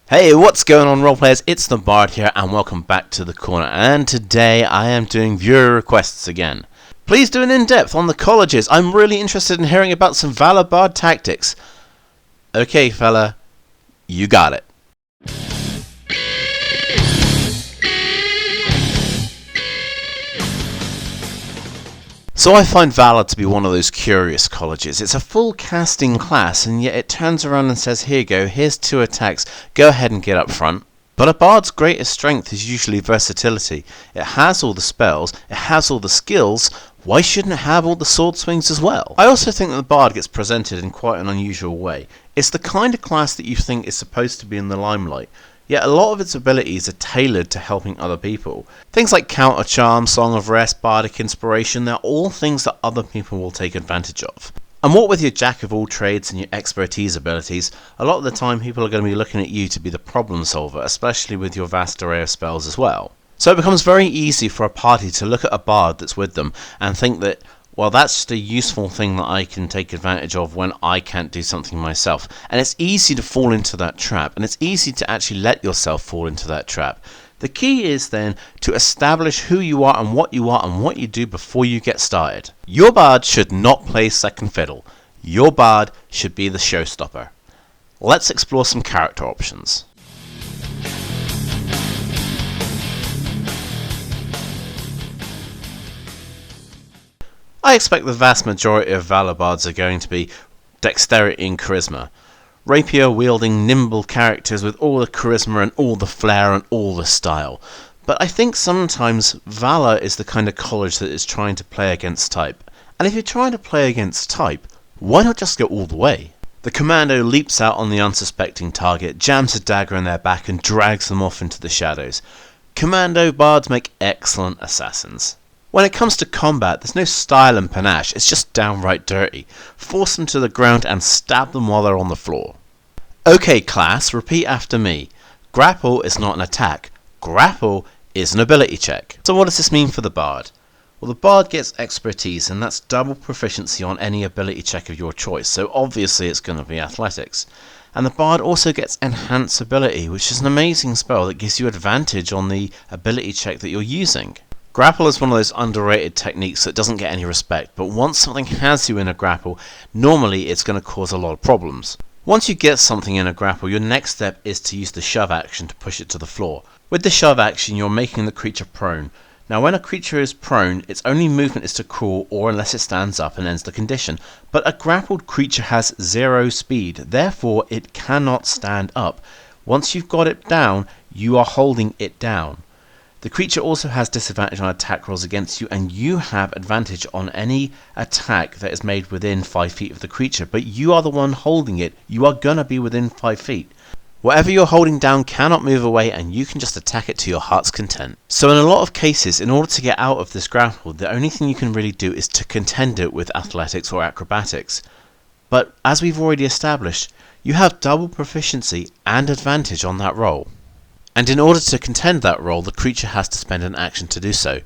Hey, what's going on, roleplayers? It's the Bard here, and welcome back to the corner. And today I am doing viewer requests again. Please do an in-depth on the colleges. I'm really interested in hearing about some Valor Bard tactics. Okay, fella, you got it. So I find Valor to be one of those curious colleges. It's a full casting class, and yet it turns around and says, here you go, here's 2 attacks, go ahead and get up front. But a Bard's greatest strength is usually versatility. It has all the spells, it has all the skills, why shouldn't it have all the sword swings as well? I also think that the Bard gets presented in quite an unusual way. It's the kind of class that you think is supposed to be in the limelight. Yet a lot of its abilities are tailored to helping other people. Things like Counter Charm, Song of Rest, Bardic Inspiration, they're all things that other people will take advantage of. And what with your Jack of all trades and your expertise abilities, a lot of the time people are going to be looking at you to be the problem solver, especially with your vast array of spells as well. So it becomes very easy for a party to look at a Bard that's with them and think that, well, that's just a useful thing that I can take advantage of when I can't do something myself. And it's easy to fall into that trap, and it's easy to actually let yourself fall into that trap. The key is then to establish who you are and what you do before you get started. Your Bard should not play second fiddle. Your Bard should be the showstopper. Let's explore some character options. I expect the vast majority of Valor Bards are going to be dexterity and charisma. Rapier wielding nimble characters with all the charisma and all the flair and all the style. But I think sometimes Valor is the kind of college that is trying to play against type. And if you're trying to play against type, why not just go all the way? The Commando leaps out on the unsuspecting target, jams a dagger in their back and drags them off into the shadows. Commando Bards make excellent assassins. When it comes to combat, there's no style and panache, it's just downright dirty. Force them to the ground and stab them while they're on the floor. Okay class, repeat after me. Grapple is not an attack, grapple is an ability check. So what does this mean for the Bard? Well, the Bard gets expertise, and that's double proficiency on any ability check of your choice, so obviously it's going to be athletics. And the Bard also gets enhance ability, which is an amazing spell that gives you advantage on the ability check that you're using. Grapple is one of those underrated techniques that doesn't get any respect, but once something has you in a grapple, normally it's going to cause a lot of problems. Once you get something in a grapple, your next step is to use the shove action to push it to the floor. With the shove action, you're making the creature prone. Now when a creature is prone, its only movement is to crawl or unless it stands up and ends the condition. But a grappled creature has 0 speed, therefore it cannot stand up. Once you've got it down, you are holding it down. The creature also has disadvantage on attack rolls against you, and you have advantage on any attack that is made within 5 feet of the creature, but you are the one holding it, you are gonna be within 5 feet. Whatever you're holding down cannot move away, and you can just attack it to your heart's content. So in a lot of cases, in order to get out of this grapple, the only thing you can really do is to contend it with athletics or acrobatics. But as we've already established, you have double proficiency and advantage on that roll. And in order to contend that role, the creature has to spend an action to do so.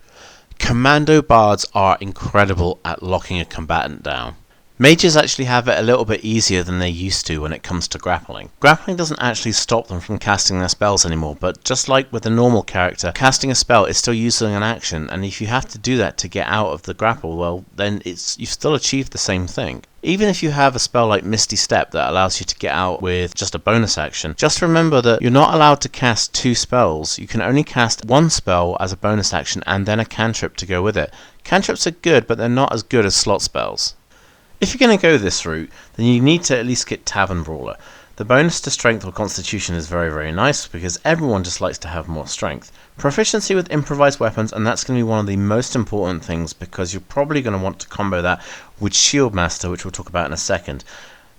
Commando Bards are incredible at locking a combatant down. Mages actually have it a little bit easier than they used to when it comes to grappling. Grappling doesn't actually stop them from casting their spells anymore, but just like with a normal character, casting a spell is still using an action, and if you have to do that to get out of the grapple, well, then you've still achieved the same thing. Even if you have a spell like Misty Step that allows you to get out with just a bonus action, just remember that you're not allowed to cast 2 spells. You can only cast 1 spell as a bonus action and then a cantrip to go with it. Cantrips are good, but they're not as good as slot spells. If you're going to go this route, then you need to at least get Tavern Brawler. The bonus to strength or constitution is very, very nice because everyone just likes to have more strength. Proficiency with improvised weapons, and that's going to be one of the most important things because you're probably going to want to combo that with Shield Master, which we'll talk about in a second.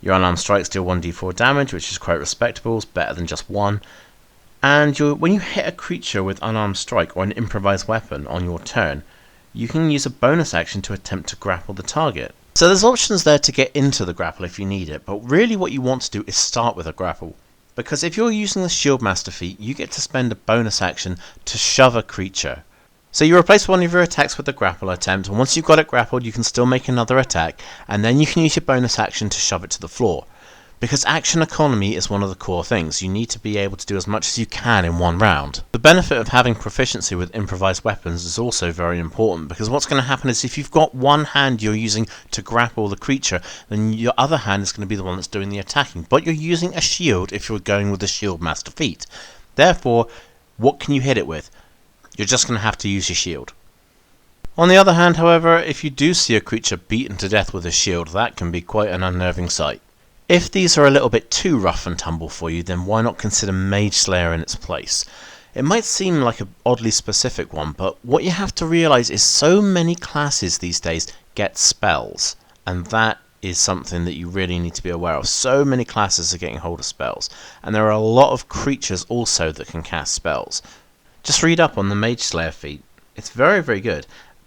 Your unarmed strikes deal 1d4 damage, which is quite respectable, it's better than just 1. And when you hit a creature with unarmed strike or an improvised weapon on your turn, you can use a bonus action to attempt to grapple the target. So there's options there to get into the grapple if you need it, but really what you want to do is start with a grapple. Because if you're using the Shield Master feat, you get to spend a bonus action to shove a creature. So you replace one of your attacks with a grapple attempt, and once you've got it grappled, you can still make another attack, and then you can use your bonus action to shove it to the floor. Because action economy is one of the core things. You need to be able to do as much as you can in one round. The benefit of having proficiency with improvised weapons is also very important, because what's going to happen is if you've got one hand you're using to grapple the creature, then your other hand is going to be the one that's doing the attacking. But you're using a shield if you're going with the shield master feat. Therefore, what can you hit it with? You're just going to have to use your shield. On the other hand, however, if you do see a creature beaten to death with a shield, that can be quite an unnerving sight. If these are a little bit too rough and tumble for you, then why not consider Mage Slayer in its place? It might seem like an oddly specific one, but what you have to realise is so many classes these days get spells, and that is something that you really need to be aware of. So many classes are getting hold of spells, and there are a lot of creatures also that can cast spells. Just read up on the Mage Slayer feat. It's very, very good,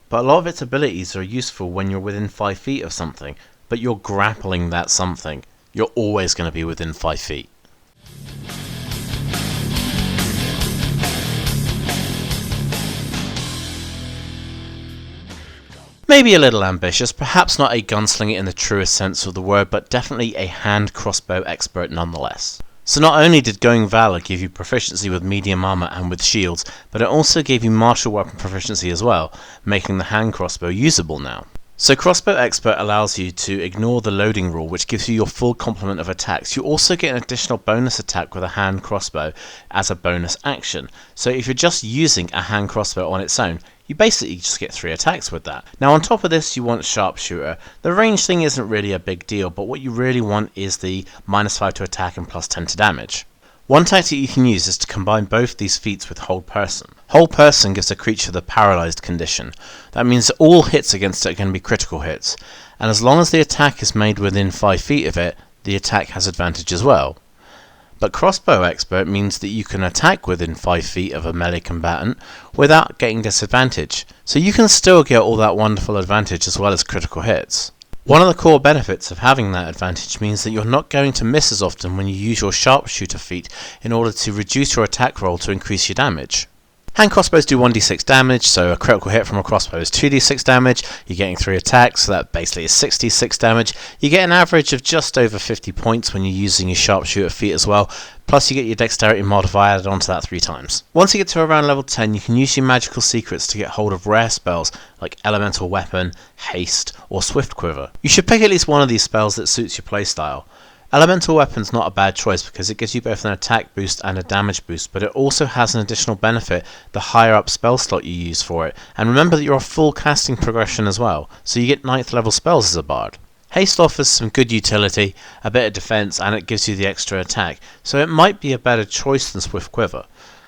but a lot of its abilities are useful when you're within 5 feet of something, but you're grappling that something. You're always going to be within 5 feet. Maybe a little ambitious, perhaps not a gunslinger in the truest sense of the word, but definitely a hand crossbow expert nonetheless. So not only did Going Valor give you proficiency with medium armor and with shields, but it also gave you martial weapon proficiency as well, making the hand crossbow usable now. So Crossbow Expert allows you to ignore the loading rule, which gives you your full complement of attacks. You also get an additional bonus attack with a hand crossbow as a bonus action. So if you're just using a hand crossbow on its own, you basically just get 3 attacks with that. Now on top of this, you want Sharpshooter. The range thing isn't really a big deal, but what you really want is the -5 to attack and +10 to damage. One tactic you can use is to combine both these feats with Hold Person. Hold Person gives a creature the paralyzed condition. That means that all hits against it can be critical hits, and as long as the attack is made within 5 feet of it, the attack has advantage as well. But Crossbow Expert means that you can attack within 5 feet of a melee combatant without getting disadvantage, so you can still get all that wonderful advantage as well as critical hits. One of the core benefits of having that advantage means that you're not going to miss as often when you use your Sharpshooter feat in order to reduce your attack roll to increase your damage. Hand crossbows do 1d6 damage, so a critical hit from a crossbow is 2d6 damage. You're getting 3 attacks, so that basically is 66 damage. You get an average of just over 50 points when you're using your Sharpshooter feat as well, plus you get your dexterity modifier added onto that 3 times. Once you get to around level 10, you can use your magical secrets to get hold of rare spells like Elemental Weapon, Haste, or Swift Quiver. You should pick at least one of these spells that suits your playstyle. Elemental Weapon's not a bad choice because it gives you both an attack boost and a damage boost, but it also has an additional benefit the higher up spell slot you use for it. And remember that you're a full casting progression as well, so you get 9th level spells as a bard. Haste offers some good utility, a bit of defense, and it gives you the extra attack, so it might be a better choice than Swift Quiver.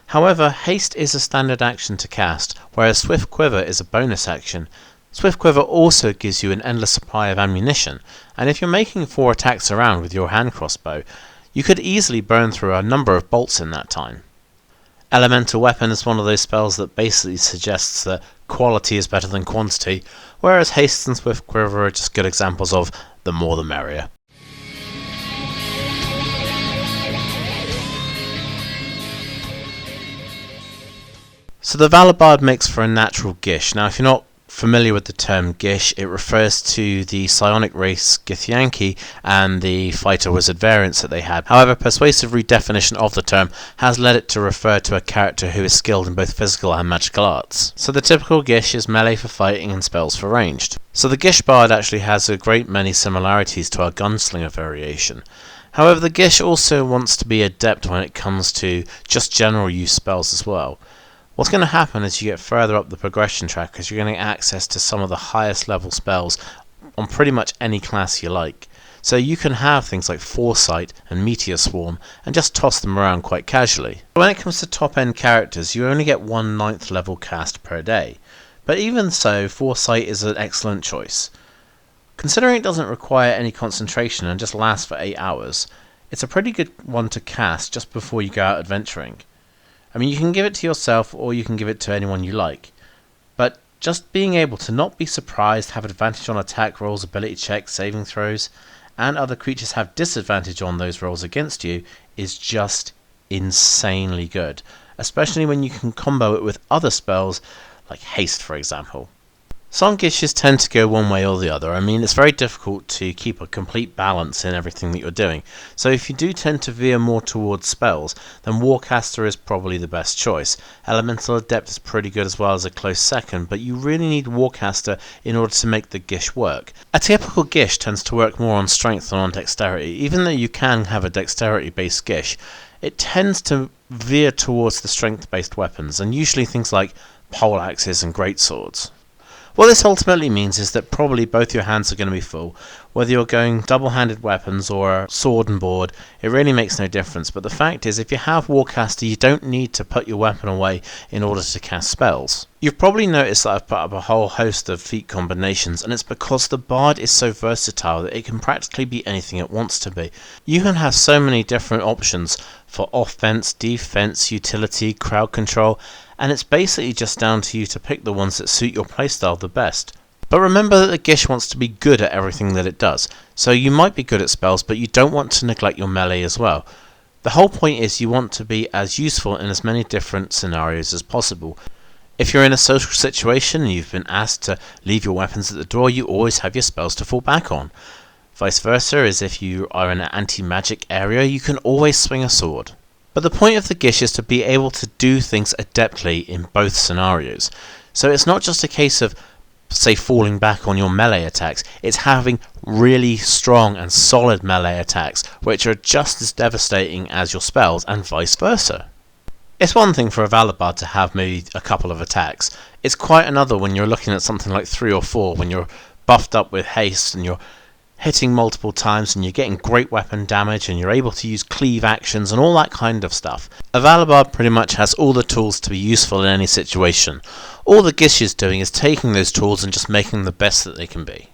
However, Haste is a standard action to cast, whereas Swift Quiver is a bonus action. Swift Quiver also gives you an endless supply of ammunition, and if you're making 4 attacks around with your hand crossbow, you could easily burn through a number of bolts in that time. Elemental Weapon is one of those spells that basically suggests that quality is better than quantity, whereas Haste and Swift Quiver are just good examples of the more the merrier. So the Valor Bard makes for a natural Gish. Now if you're not familiar with the term Gish, it refers to the psionic race Githyanki and the fighter wizard variants that they had. However, persuasive redefinition of the term has led it to refer to a character who is skilled in both physical and magical arts. So the typical Gish is melee for fighting and spells for ranged. So the Gish Bard actually has a great many similarities to our Gunslinger variation. However, the Gish also wants to be adept when it comes to just general use spells as well. What's going to happen as you get further up the progression track is you're going to get access to some of the highest level spells on pretty much any class you like. So you can have things like Foresight and Meteor Swarm and just toss them around quite casually. When it comes to top end characters, you only get 1 9th level cast per day. But even so, Foresight is an excellent choice. Considering it doesn't require any concentration and just lasts for 8 hours, it's a pretty good one to cast just before you go out adventuring. I mean, you can give it to yourself or you can give it to anyone you like, but just being able to not be surprised, have advantage on attack rolls, ability checks, saving throws, and other creatures have disadvantage on those rolls against you is just insanely good, especially when you can combo it with other spells like Haste, for example. Some gishes tend to go one way or the other. I mean, it's very difficult to keep a complete balance in everything that you're doing. So if you do tend to veer more towards spells, then Warcaster is probably the best choice. Elemental Adept is pretty good as well as a close second, but you really need Warcaster in order to make the Gish work. A typical Gish tends to work more on strength than on dexterity. Even though you can have a dexterity-based Gish, it tends to veer towards the strength-based weapons, and usually things like poleaxes and greatswords. What this ultimately means is that probably both your hands are going to be full. Whether you're going double-handed weapons or sword and board, it really makes no difference. But the fact is, if you have Warcaster, you don't need to put your weapon away in order to cast spells. You've probably noticed that I've put up a whole host of feat combinations, and it's because the Bard is so versatile that it can practically be anything it wants to be. You can have so many different options for offense, defense, utility, crowd control, and it's basically just down to you to pick the ones that suit your playstyle the best. But remember that the Gish wants to be good at everything that it does, so you might be good at spells, but you don't want to neglect your melee as well. The whole point is you want to be as useful in as many different scenarios as possible. If you're in a social situation and you've been asked to leave your weapons at the door, you always have your spells to fall back on. Vice versa is if you are in an anti-magic area, you can always swing a sword. But the point of the Gish is to be able to do things adeptly in both scenarios. So it's not just a case of, say, falling back on your melee attacks, it's having really strong and solid melee attacks, which are just as devastating as your spells, and vice versa. It's one thing for a Valor Bard to have maybe a couple of attacks. It's quite another when you're looking at something like 3 or 4, when you're buffed up with haste and you're hitting multiple times and you're getting great weapon damage and you're able to use cleave actions and all that kind of stuff. A Valor Bard pretty much has all the tools to be useful in any situation. All the Gish is doing is taking those tools and just making them the best that they can be.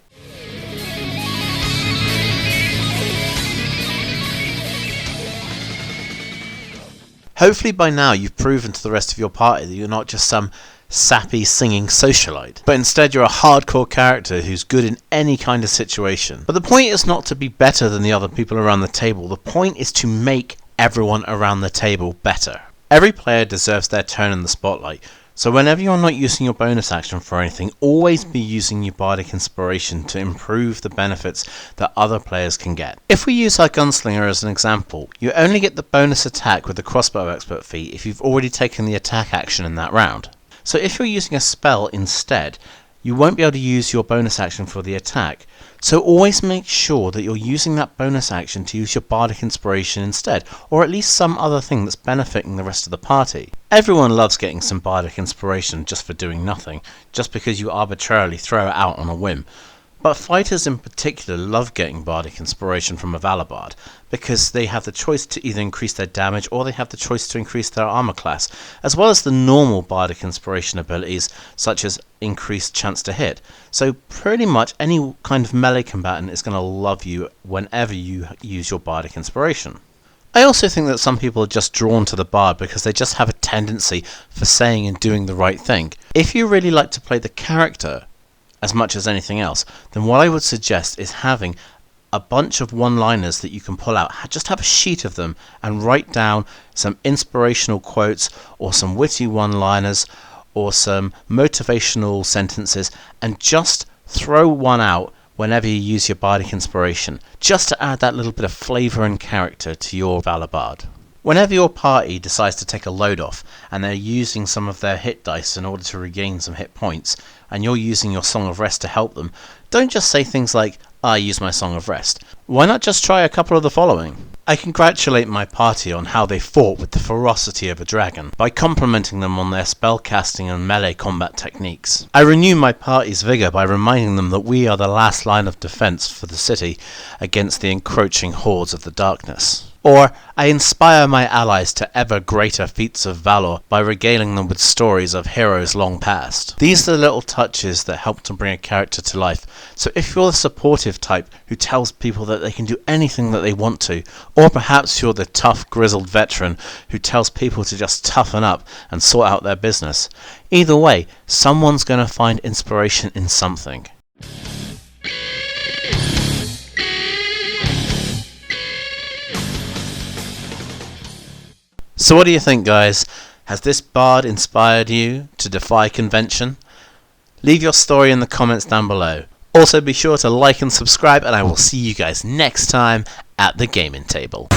Hopefully by now you've proven to the rest of your party that you're not just some sappy singing socialite, but instead you're a hardcore character who's good in any kind of situation. But the point is not to be better than the other people around the table, the point is to make everyone around the table better. Every player deserves their turn in the spotlight, so whenever you're not using your bonus action for anything, always be using your bardic inspiration to improve the benefits that other players can get. If we use our Gunslinger as an example, you only get the bonus attack with the crossbow expert feat if you've already taken the attack action in that round. So if you're using a spell instead, you won't be able to use your bonus action for the attack. So always make sure that you're using that bonus action to use your bardic inspiration instead, or at least some other thing that's benefiting the rest of the party. Everyone loves getting some bardic inspiration just for doing nothing, just because you arbitrarily throw it out on a whim. But fighters in particular love getting bardic inspiration from a Valor Bard, because they have the choice to either increase their damage or they have the choice to increase their armor class, as well as the normal bardic inspiration abilities such as increased chance to hit. So pretty much any kind of melee combatant is going to love you whenever you use your bardic inspiration. I also think that some people are just drawn to the Bard because they just have a tendency for saying and doing the right thing. If you really like to play the character as much as anything else, then what I would suggest is having a bunch of one-liners that you can pull out. Just have a sheet of them and write down some inspirational quotes or some witty one-liners or some motivational sentences, and just throw one out whenever you use your bardic inspiration, just to add that little bit of flavour and character to your Valor Bard. Whenever your party decides to take a load off and they're using some of their hit dice in order to regain some hit points, and you're using your Song of Rest to help them, don't just say things like, I use my Song of Rest. Why not just try a couple of the following? I congratulate my party on how they fought with the ferocity of a dragon by complimenting them on their spellcasting and melee combat techniques. I renew my party's vigour by reminding them that we are the last line of defence for the city against the encroaching hordes of the darkness. Or, I inspire my allies to ever greater feats of valour by regaling them with stories of heroes long past. These are the little touches that help to bring a character to life, so if you're the supportive type who tells people that they can do anything that they want to, or perhaps you're the tough, grizzled veteran who tells people to just toughen up and sort out their business, either way, someone's going to find inspiration in something. So what do you think, guys? Has this Bard inspired you to defy convention? Leave your story in the comments down below. Also be sure to like and subscribe, and I will see you guys next time at the gaming table.